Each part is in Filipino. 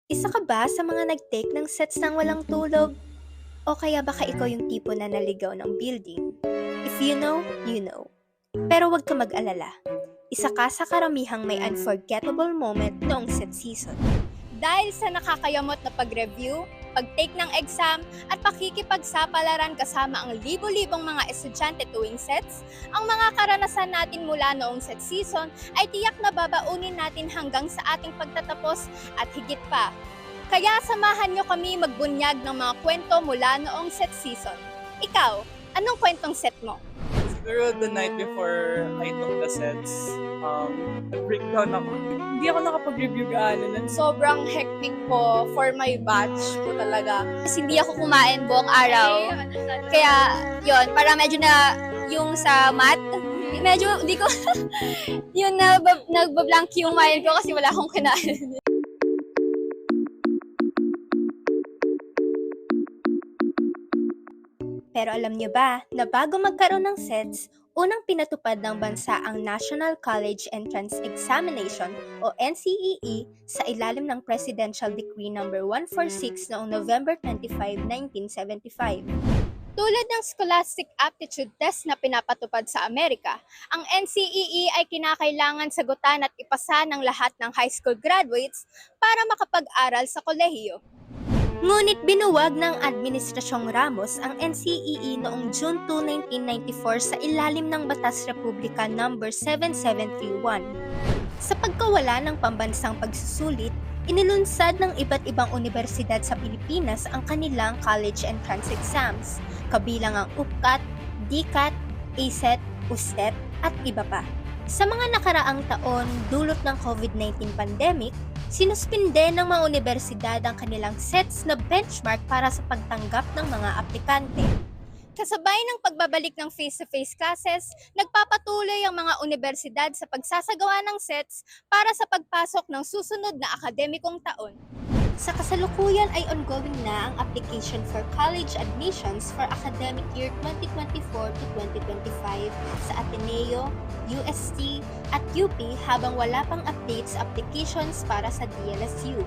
Isa ka ba sa mga nag-take ng sets ng walang tulog? O kaya baka ikaw yung tipo na naligaw ng building? If you know, you know. Pero wag ka mag-alala. Isa ka sa karamihang may unforgettable moment noong set season. Dahil sa nakakayamot na pag-review, pag-take ng exam, at pakikipagsapalaran kasama ang libo-libong mga estudyante tuwing sets, ang mga karanasan natin mula noong set season ay tiyak na babaunin natin hanggang sa ating pagtatapos at higit pa. Kaya samahan nyo kami magbunyag ng mga kwento mula noong set season. Ikaw, anong kwentong set mo? Siguro the night before I took the sets, nag-breakdown ako. Hindi ako nakapag-review gaano nun. Sobrang hectic po for my batch po talaga. Kasi hindi ako kumain buong araw. Kaya, yon para medyo na yung sa math, medyo hindi ko, yun na nagbablank yung mind ko kasi wala akong kinain. Pero alam niyo ba na bago magkaroon ng sets, unang pinatupad ng bansa ang National College Entrance Examination o NCEE sa ilalim ng Presidential Decree No. 146 noong November 25, 1975. Tulad ng Scholastic Aptitude Test na pinapatupad sa Amerika, ang NCEE ay kinakailangan sagutan at ipasa ng lahat ng high school graduates para makapag-aral sa kolehiyo. Ngunit binuwag ng Administrasyong Ramos ang NCEE noong June 2, 1994 sa ilalim ng Batas Republika No. 7731. Sa pagkawala ng pambansang pagsusulit, inilunsad ng iba't ibang universidad sa Pilipinas ang kanilang college entrance exams, kabilang ang UPCAT, DCAT, ACET, USTET at iba pa. Sa mga nakaraang taon, dulot ng COVID-19 pandemic, sinuspinde ng mga universidad ang kanilang sets na benchmark para sa pagtanggap ng mga aplikante. Kasabay ng pagbabalik ng face-to-face classes, nagpapatuloy ang mga universidad sa pagsasagawa ng sets para sa pagpasok ng susunod na akademikong taon. Sa kasalukuyan ay ongoing na ang application for college admissions for academic year 2024 to 2025 sa Ateneo, UST at UP habang wala pang updates applications para sa DLSU.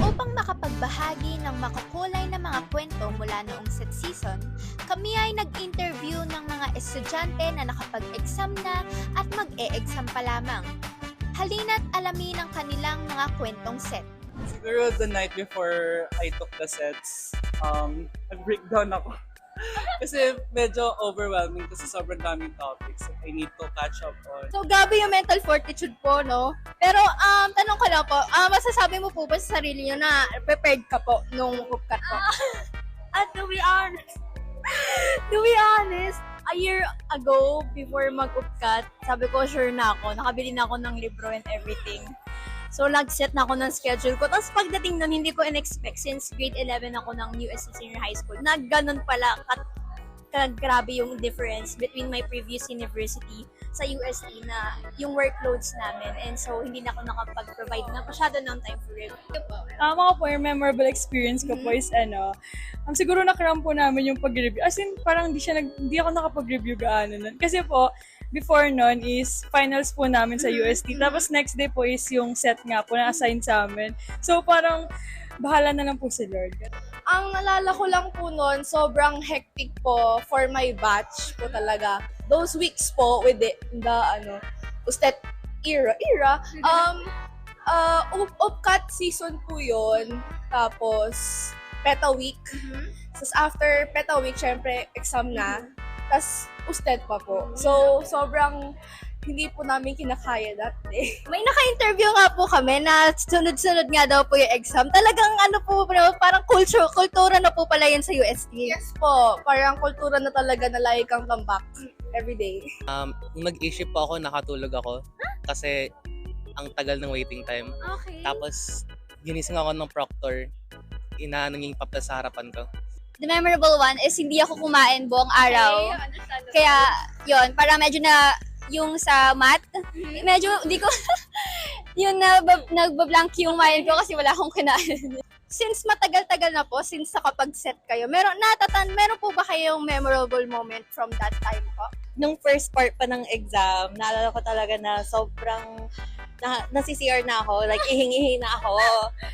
Upang makapagbahagi ng makukulay na mga kwento mula noong set season, kami ay nag-interview ng mga estudyante na nakapag-exam na at mag-e-exam pa lamang. Halina't alamin ang kanilang mga kwentong set. Siguro the night before I took the sets, nag-breakdown ako. Kasi medyo overwhelming kasi sobrang daming topics I need to catch up on. So, gabi yung mental fortitude po, no? Pero, tanong ko lang po, masasabi mo po ba sa sarili nyo na prepared ka po nung upkat po? At to be honest, a year ago, before mag-upcat, sabi ko, sure na ako. Nakabili na ako ng libro and everything. So, nag-set na ako ng schedule ko. Tapos, pagdating nun, hindi ko in-expect since grade 11 ako ng UST Senior High School. Nagganon pala grabe yung difference between my previous university sa UST na yung workloads namin. And so, hindi na ako nakapag-provide na masyado ng time for review. Ako po, yung memorable experience ko po is siguro nakram po namin yung pag-review. As in, parang hindi ako nakapag-review gaano nun. Kasi po, before nun is finals po namin sa UST. Tapos next day po is yung set nga po na assign sa amin. So parang bahala na lang po si Lord. Ang nalala ko lang po noon, sobrang hectic po for my batch po talaga. Those weeks po with the USTET era, upcut season po yun. Tapos, PETA week. Tapos after PETA week, syempre, exam na. Tapos, USTET pa po. So, sobrang hindi po namin kinakaya that day. May naka-interview nga po kami na sunod-sunod nga daw po yung exam. Talagang parang kultura na po pala yan sa UST. Yes po, parang kultura na talaga na lagi kang tambak everyday. Nung nag-issue po ako, nakatulog ako. Kasi ang tagal ng waiting time. Okay. Tapos, ginising ako ng proctor. Inaano niya yung papel sa harapan ko. The memorable one is hindi ako kumain buong araw. Kaya, yon para medyo na yung sa math, medyo hindi ko, yun na nagbablank yung mind ko kasi wala akong kinain. Since matagal-tagal na po, since nakapag-set kayo, meron po ba kayong memorable moment from that time po? Nung first part pa ng exam, naalala ko talaga na sobrang nasi-CR na ako, like ihingi na ako.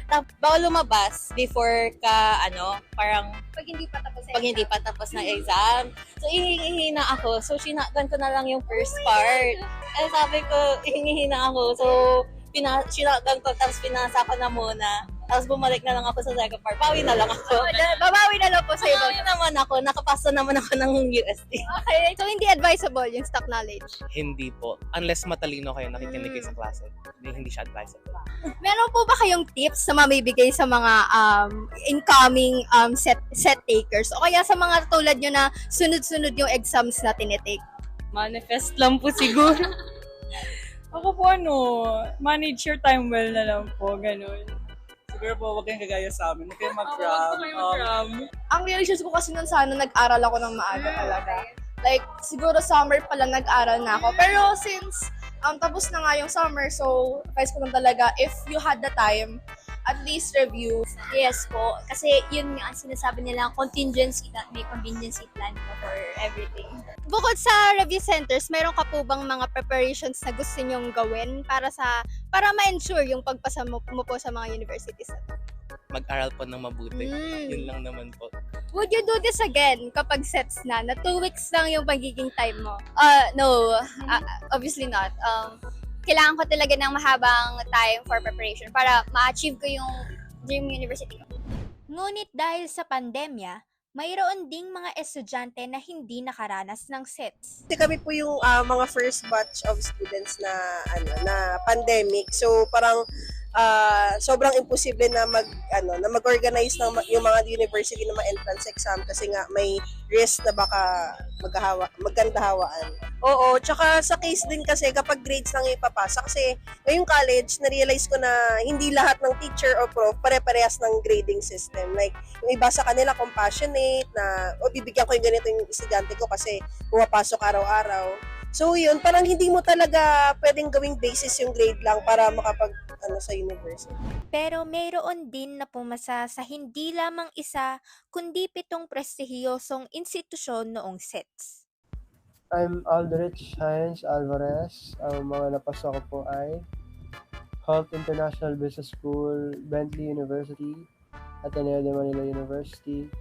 Tapos bawal lumabas before ka parang Pag hindi pa tapos pag hindi pa tapos na exam. So ihingi na ako. So sinakdan ko na lang yung first part. Eh sabi ko, ihingi na ako. So sinakdan ko tapos pinasa ko na muna. Tapos bumalik na lang ako sa second part. Bawi na lang ako. Babawi na lang po sa iba. Bawi naman ako. Nakapasa naman ako ng USD. Okay, so hindi advisable yung stock knowledge. Hindi po. Unless matalino kayo, nakikinig kayo sa klase. Hindi siya advisable. Meron po ba kayong tips na mamibigay sa mga incoming set takers o kaya sa mga tulad nyo na sunod-sunod yung exams na tinitake? Manifest lang po siguro. Ako po manage your time well na lang po, ganun. Siguro po, huwag kayong kagaya sa amin. Huwag kayong mag-cram. Ang realization ko kasi nun sana nag-aral ako ng maaga talaga. Like, siguro summer pa lang nag-aral na ako. Pero since tapos na nga yung summer, so advice ko lang talaga, if you had the time, at least review. Yes po. Kasi yun nga ang sinasabi nila, may contingency plan ka for everything. Bukod sa review centers, meron ka po bang mga preparations na gusto nyong gawin para ma-ensure yung pagpasa mo po sa mga universities? Mag-aral po ng mabuti. Yun lang naman po. Would you do this again kapag sets na 2 weeks lang yung pagiging time mo? No, obviously not. Kailangan ko talaga ng mahabang time for preparation para ma-achieve ko yung dream university ko. Ngunit dahil sa pandemya, mayroon ding mga estudyante na hindi nakaranas ng sets. Kasi kami po yung mga first batch of students na pandemic. So parang sobrang imposible na mag-organize ng yung mga university na ma-entrance exam kasi nga may risk na baka magkandahawaan. Oo, tsaka sa case din kasi kapag grades lang ipapasa kasi ngayong college na-realize ko na hindi lahat ng teacher or prof pare-parehas ng grading system. Like yung iba sa kanila compassionate na bibigyan ko yung ganito yung estudyante ko kasi pumapasok araw-araw. So yun, parang hindi mo talaga pwedeng gawing basis yung grade lang para makapag sa university. Pero mayroon din na pumasa sa hindi lamang isa, kundi 7 prestihiyosong institusyon noong sets. I'm Aldrich Hines Alvarez. Ang mga napasa ko po ay Holt International Business School, Bentley University, Ateneo de Manila University,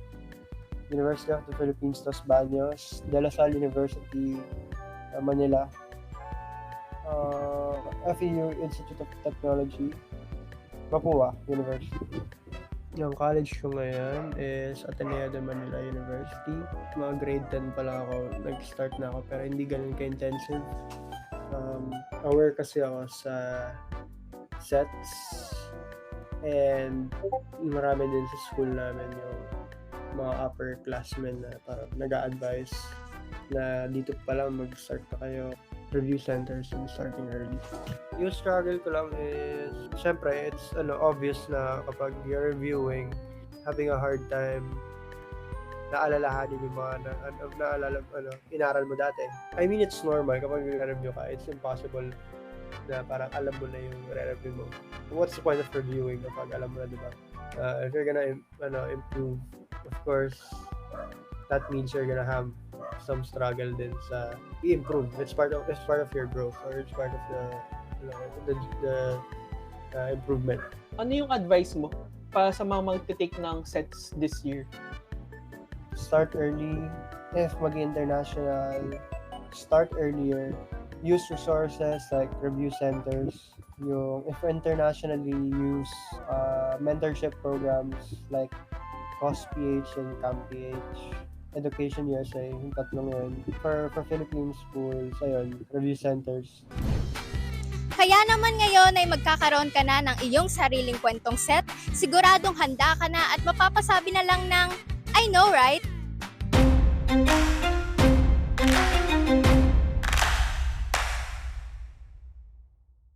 University of the Philippines, Los Baños, De La Salle University, Manila, FEU Institute of Technology, Mapua University. Yung college ko ngayon is Ateneo de Manila University. Mga grade 10 pa lang ako, nag-start na ako pero hindi ganun ka-intensive. Aware kasi ako sa sets and marami din sa school namin yung mga upperclassmen na parang nag-a-advise na dito pa lang mag-start pa kayo review centers and starting early. Yung struggle ko lang is, syempre, it's obvious na kapag you're reviewing, having a hard time naalalahanin yung mga inaral mo dati. I mean, it's normal kapag nag-review ka, it's impossible na parang alam mo na yung re-review mo. What's the point of reviewing kapag alam mo na, diba? If you're gonna improve, of course, that means you're gonna have some struggle din sa i-improve. It's part of your growth or it's part of the improvement. Ano yung advice mo para sa mga magte-take ng sets this year? Start early. If mag-international, start earlier. Use resources like review centers. If internationally, use mentorship programs like COSPH and CAMPH. Education USA, yung tatlong yun. For Philippine schools, ayun, review centers. Kaya naman ngayon ay magkakaroon ka na ng iyong sariling kwentong set, siguradong handa ka na at mapapasabi na lang ng I know, right?